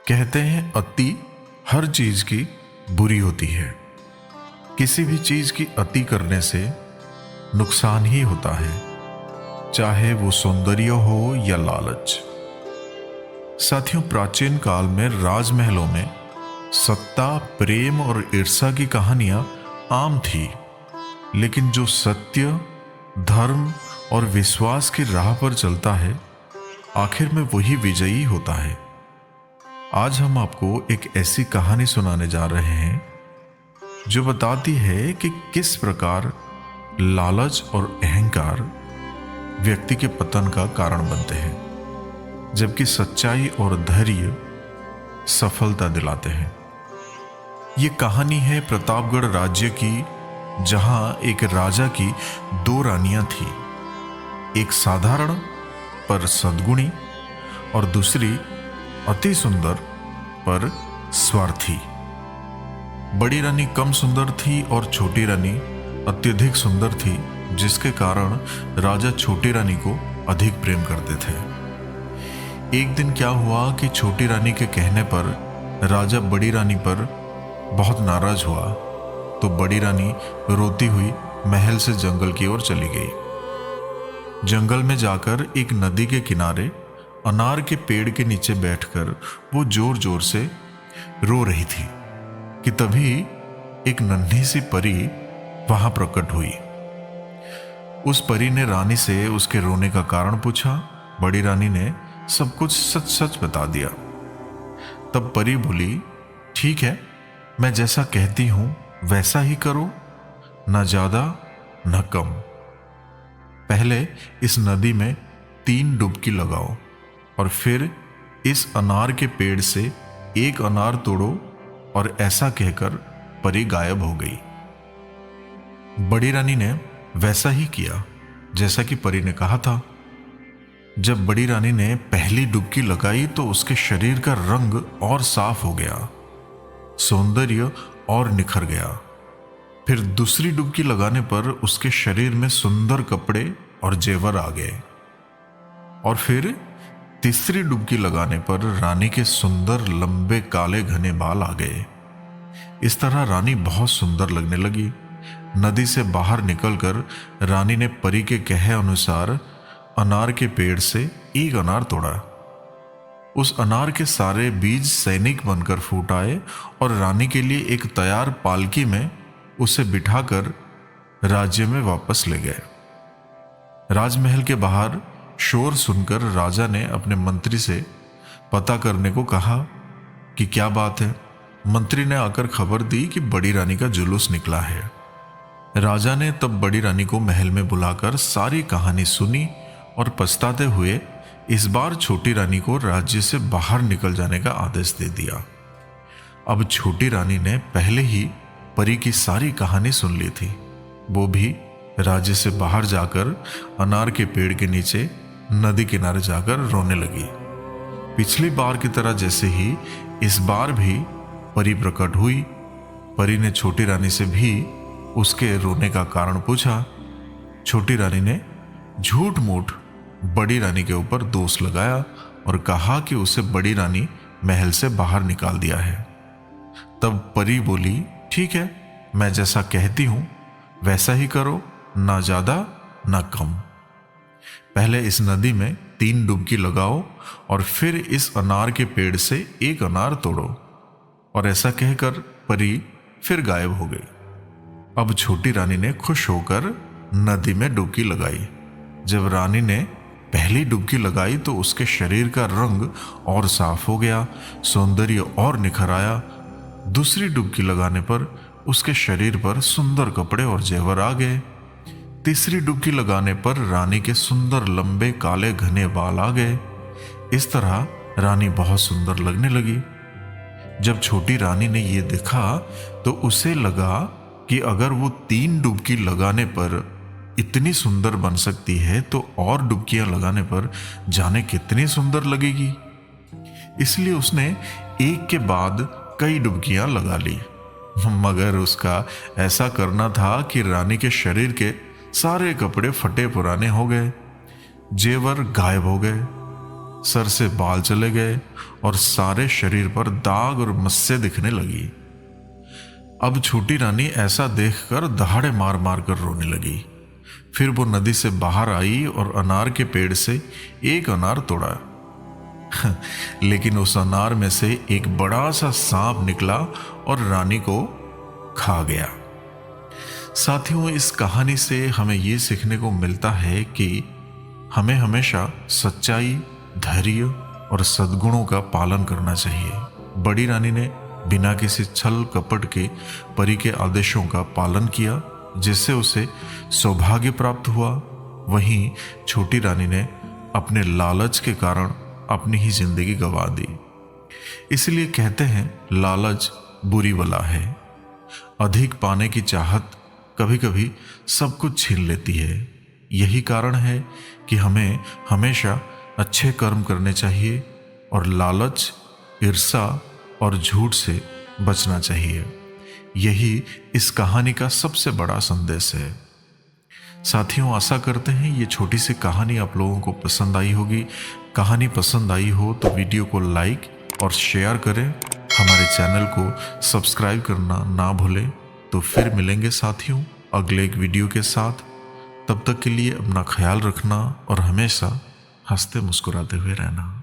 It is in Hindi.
कहते हैं अति हर चीज की बुरी होती है। किसी भी चीज की अति करने से नुकसान ही होता है, चाहे वो सौंदर्य हो या लालच। साथियों, प्राचीन काल में राजमहलों में सत्ता, प्रेम और ईर्ष्या की कहानियां आम थी, लेकिन जो सत्य, धर्म और विश्वास की राह पर चलता है, आखिर में वही विजयी होता है। आज हम आपको एक ऐसी कहानी सुनाने जा रहे हैं जो बताती है कि किस प्रकार लालच और अहंकार व्यक्ति के पतन का कारण बनते हैं, जबकि सच्चाई और धैर्य सफलता दिलाते हैं। ये कहानी है प्रतापगढ़ राज्य की, जहां एक राजा की दो रानियां थी। एक साधारण पर सद्गुणी और दूसरी अति सुंदर पर स्वार्थी। बड़ी रानी कम सुंदर थी और छोटी रानी अत्यधिक सुंदर थी, जिसके कारण राजा छोटी रानी को अधिक प्रेम करते थे। एक दिन क्या हुआ कि छोटी रानी के कहने पर राजा बड़ी रानी पर बहुत नाराज हुआ, तो बड़ी रानी रोती हुई महल से जंगल की ओर चली गई। जंगल में जाकर एक नदी के किनारे अनार के पेड़ के नीचे बैठकर वो जोर जोर से रो रही थी कि तभी एक नन्ही सी परी वहां प्रकट हुई। उस परी ने रानी से उसके रोने का कारण पूछा। बड़ी रानी ने सब कुछ सच सच बता दिया। तब परी बोली, ठीक है, मैं जैसा कहती हूं वैसा ही करो, न ज्यादा न कम। पहले इस नदी में 3 डुबकी लगाओ और फिर इस अनार के पेड़ से एक अनार तोड़ो, और ऐसा कहकर परी गायब हो गई। बड़ी रानी ने वैसा ही किया जैसा कि परी ने कहा था। जब बड़ी रानी ने पहली डुबकी लगाई तो उसके शरीर का रंग और साफ हो गया, सौंदर्य और निखर गया। फिर दूसरी डुबकी लगाने पर उसके शरीर में सुंदर कपड़े और जेवर आ गए, और फिर तीसरी डुबकी लगाने पर रानी के सुंदर लंबे काले घने बाल आ गए। इस तरह रानी बहुत सुंदर लगने लगी। नदी से बाहर निकलकर रानी ने परी के कहे अनुसार अनार के पेड़ से एक अनार तोड़ा। उस अनार के सारे बीज सैनिक बनकर फूट आए और रानी के लिए एक तैयार पालकी में उसे बिठाकर राज्य में वापस ले गए। राजमहल के बाहर शोर सुनकर राजा ने अपने मंत्री से पता करने को कहा कि क्या बात है। मंत्री ने आकर खबर दी कि बड़ी रानी का जुलूस निकला है। राजा ने तब बड़ी रानी को महल में बुलाकर सारी कहानी सुनी और पछताते हुए इस बार छोटी रानी को राज्य से बाहर निकल जाने का आदेश दे दिया। अब छोटी रानी ने पहले ही परी की सारी कहानी सुन ली थी। वो भी राज्य से बाहर जाकर अनार के पेड़ के नीचे नदी किनारे जाकर रोने लगी। पिछली बार की तरह जैसे ही इस बार भी परी प्रकट हुई। परी ने छोटी रानी से भी उसके रोने का कारण पूछा। छोटी रानी ने झूठ मूठ बड़ी रानी के ऊपर दोष लगाया और कहा कि उसे बड़ी रानी महल से बाहर निकाल दिया है। तब परी बोली, ठीक है, मैं जैसा कहती हूं वैसा ही करो, ना ज्यादा ना कम। पहले इस नदी में 3 डुबकी लगाओ और फिर इस अनार के पेड़ से एक अनार तोड़ो, और ऐसा कहकर परी फिर गायब हो गई। अब छोटी रानी ने खुश होकर नदी में डुबकी लगाई। जब रानी ने पहली डुबकी लगाई तो उसके शरीर का रंग और साफ हो गया, सौंदर्य और निखर आया। दूसरी डुबकी लगाने पर उसके शरीर पर सुंदर कपड़े और जेवर आ गए। तीसरी डुबकी लगाने पर रानी के सुंदर लंबे काले घने बाल आ गए। इस तरह रानी बहुत सुंदर लगने लगी। जब छोटी रानी ने यह देखा तो उसे लगा कि अगर वो 3 डुबकी लगाने पर इतनी सुंदर बन सकती है तो और डुबकियां लगाने पर जाने कितनी सुंदर लगेगी। इसलिए उसने एक के बाद कई डुबकियां लगा ली, मगर उसका ऐसा करना था कि रानी के शरीर के सारे कपड़े फटे पुराने हो गए, जेवर गायब हो गए, सर से बाल चले गए और सारे शरीर पर दाग और मस्से दिखने लगी। अब छोटी रानी ऐसा देखकर दहाड़े मार मार कर रोने लगी। फिर वो नदी से बाहर आई और अनार के पेड़ से एक अनार तोड़ा। लेकिन उस अनार में से एक बड़ा सा सांप निकला और रानी को खा गया। साथियों, इस कहानी से हमें ये सीखने को मिलता है कि हमें हमेशा सच्चाई, धैर्य और सद्गुणों का पालन करना चाहिए। बड़ी रानी ने बिना किसी छल कपट के परी के आदेशों का पालन किया, जिससे उसे सौभाग्य प्राप्त हुआ। वहीं छोटी रानी ने अपने लालच के कारण अपनी ही जिंदगी गंवा दी। इसलिए कहते हैं, लालच बुरी बला है। अधिक पाने की चाहत कभी कभी सब कुछ छीन लेती है। यही कारण है कि हमें हमेशा अच्छे कर्म करने चाहिए और लालच, ईर्ष्या और झूठ से बचना चाहिए। यही इस कहानी का सबसे बड़ा संदेश है। साथियों, आशा करते हैं ये छोटी सी कहानी आप लोगों को पसंद आई होगी। कहानी पसंद आई हो तो वीडियो को लाइक और शेयर करें। हमारे चैनल को सब्सक्राइब करना ना भूलें। तो फिर मिलेंगे साथियों अगले एक वीडियो के साथ। तब तक के लिए अपना ख्याल रखना और हमेशा हंसते मुस्कुराते हुए रहना।